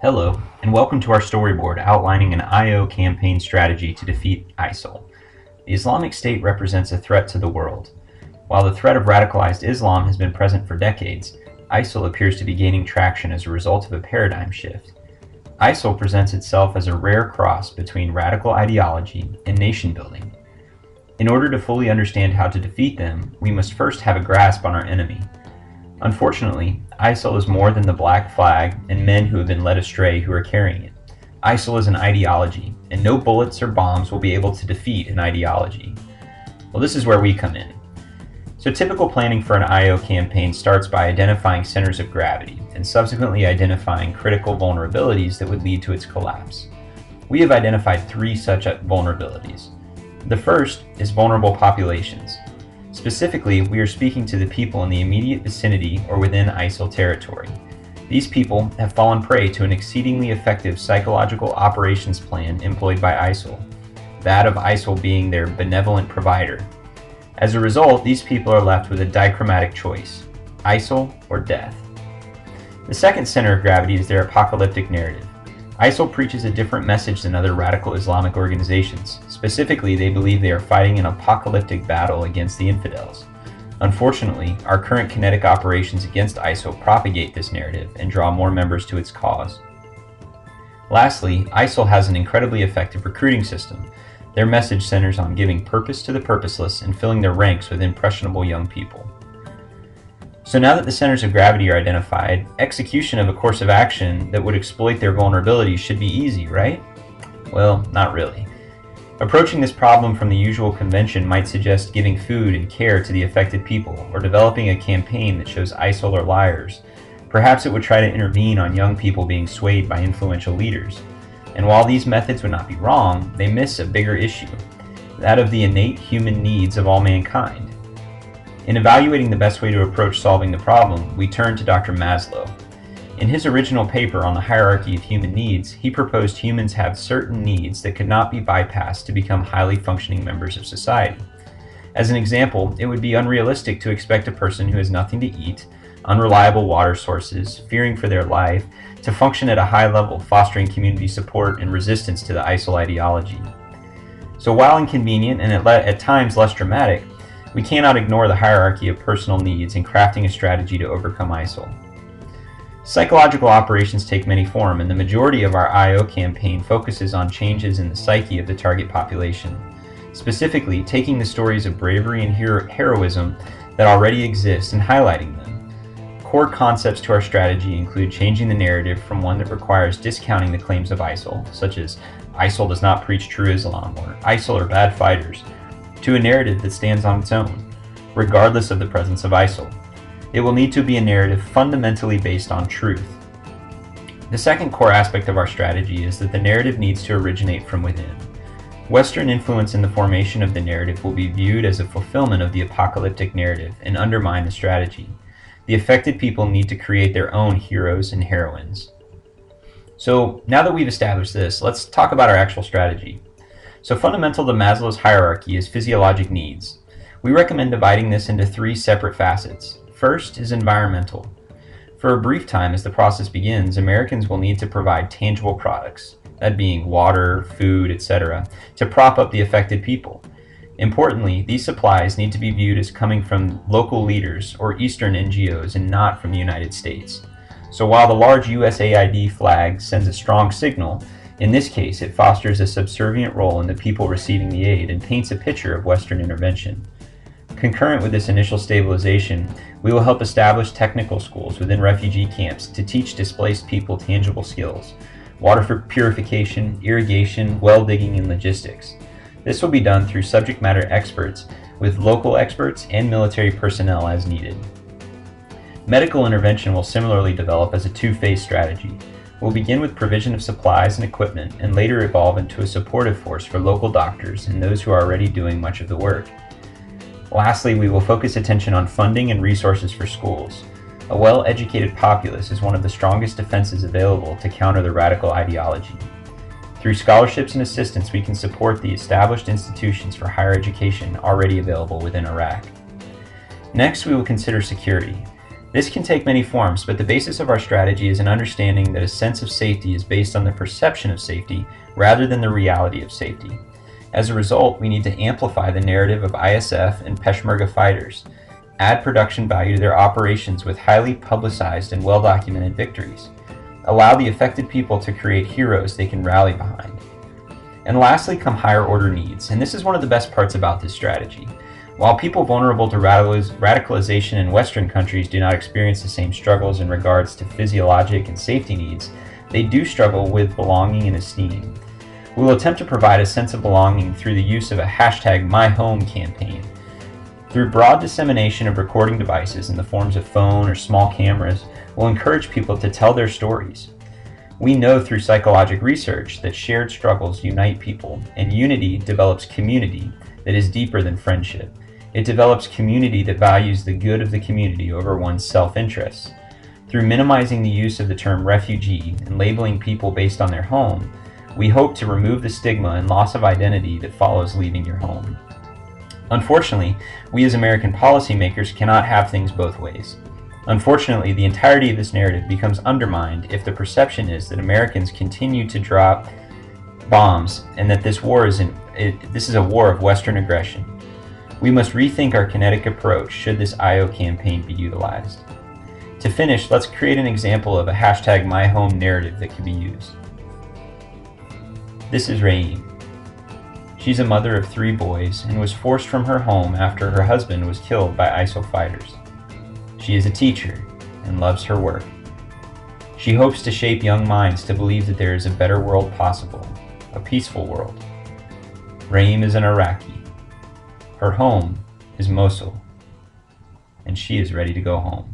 Hello, and welcome to our storyboard outlining an IO campaign strategy to defeat ISIL. The Islamic State represents a threat to the world. While the threat of radicalized Islam has been present for decades, ISIL appears to be gaining traction as a result of a paradigm shift. ISIL presents itself as a rare cross between radical ideology and nation building. In order to fully understand how to defeat them, we must first have a grasp on our enemy. Unfortunately, ISIL is more than the black flag and men who have been led astray who are carrying it. ISIL is an ideology, and no bullets or bombs will be able to defeat an ideology. Well, this is where we come in. So typical planning for an IO campaign starts by identifying centers of gravity and subsequently identifying critical vulnerabilities that would lead to its collapse. We have identified three such vulnerabilities. The first is vulnerable populations. Specifically, we are speaking to the people in the immediate vicinity or within ISIL territory. These people have fallen prey to an exceedingly effective psychological operations plan employed by ISIL, that of ISIL being their benevolent provider. As a result, these people are left with a dichromatic choice: ISIL or death. The second center of gravity is their apocalyptic narrative. ISIL preaches a different message than other radical Islamic organizations. Specifically, they believe they are fighting an apocalyptic battle against the infidels. Unfortunately, our current kinetic operations against ISIL propagate this narrative and draw more members to its cause. Lastly, ISIL has an incredibly effective recruiting system. Their message centers on giving purpose to the purposeless and filling their ranks with impressionable young people. So now that the centers of gravity are identified, execution of a course of action that would exploit their vulnerabilities should be easy, right? Well, not really. Approaching this problem from the usual convention might suggest giving food and care to the affected people, or developing a campaign that shows ISIL are liars. Perhaps it would try to intervene on young people being swayed by influential leaders. And while these methods would not be wrong, they miss a bigger issue, that of the innate human needs of all mankind. In evaluating the best way to approach solving the problem, we turn to Dr. Maslow. In his original paper on the hierarchy of human needs, he proposed humans have certain needs that could not be bypassed to become highly functioning members of society. As an example, it would be unrealistic to expect a person who has nothing to eat, unreliable water sources, fearing for their life, to function at a high level, fostering community support and resistance to the ISIL ideology. So while inconvenient and at times less dramatic, we cannot ignore the hierarchy of personal needs in crafting a strategy to overcome ISIL. Psychological operations take many forms, and the majority of our IO campaign focuses on changes in the psyche of the target population, specifically taking the stories of bravery and heroism that already exist and highlighting them. Core concepts to our strategy include changing the narrative from one that requires discounting the claims of ISIL, such as ISIL does not preach true Islam or ISIL are bad fighters, to a narrative that stands on its own, regardless of the presence of ISIL. It will need to be a narrative fundamentally based on truth. The second core aspect of our strategy is that the narrative needs to originate from within. Western influence in the formation of the narrative will be viewed as a fulfillment of the apocalyptic narrative and undermine the strategy. The affected people need to create their own heroes and heroines. So now that we've established this, let's talk about our actual strategy. So fundamental to Maslow's hierarchy is physiologic needs. We recommend dividing this into three separate facets. First is environmental. For a brief time as the process begins, Americans will need to provide tangible products, that being water, food, etc., to prop up the affected people. Importantly, these supplies need to be viewed as coming from local leaders or Eastern NGOs and not from the United States. So while the large USAID flag sends a strong signal, in this case, it fosters a subservient role in the people receiving the aid and paints a picture of Western intervention. Concurrent with this initial stabilization, we will help establish technical schools within refugee camps to teach displaced people tangible skills: water purification, irrigation, well digging, and logistics. This will be done through subject matter experts with local experts and military personnel as needed. Medical intervention will similarly develop as a two-phase strategy. We'll begin with provision of supplies and equipment and later evolve into a supportive force for local doctors and those who are already doing much of the work. Lastly, we will focus attention on funding and resources for schools. A well-educated populace is one of the strongest defenses available to counter the radical ideology. Through scholarships and assistance, we can support the established institutions for higher education already available within Iraq. Next, we will consider security. This can take many forms, but the basis of our strategy is an understanding that a sense of safety is based on the perception of safety rather than the reality of safety. As a result, we need to amplify the narrative of ISF and Peshmerga fighters, add production value to their operations with highly publicized and well-documented victories, allow the affected people to create heroes they can rally behind. And lastly come higher order needs, and this is one of the best parts about this strategy. While people vulnerable to radicalization in Western countries do not experience the same struggles in regards to physiologic and safety needs, they do struggle with belonging and esteem. We will attempt to provide a sense of belonging through the use of a #MyHome campaign. Through broad dissemination of recording devices in the forms of phone or small cameras, we'll encourage people to tell their stories. We know through psychologic research that shared struggles unite people, and unity develops community that is deeper than friendship. It develops community that values the good of the community over one's self-interests. Through minimizing the use of the term refugee and labeling people based on their home, we hope to remove the stigma and loss of identity that follows leaving your home. Unfortunately, we as American policymakers cannot have things both ways. Unfortunately, the entirety of this narrative becomes undermined if the perception is that Americans continue to drop bombs and that this is a war of Western aggression. We must rethink our kinetic approach should this IO campaign be utilized. To finish, let's create an example of a #MyHome narrative that can be used. This is Raim. She's a mother of 3 boys and was forced from her home after her husband was killed by ISIL fighters. She is a teacher and loves her work. She hopes to shape young minds to believe that there is a better world possible, a peaceful world. Raim is an Iraqi. Her home is Mosul, and she is ready to go home.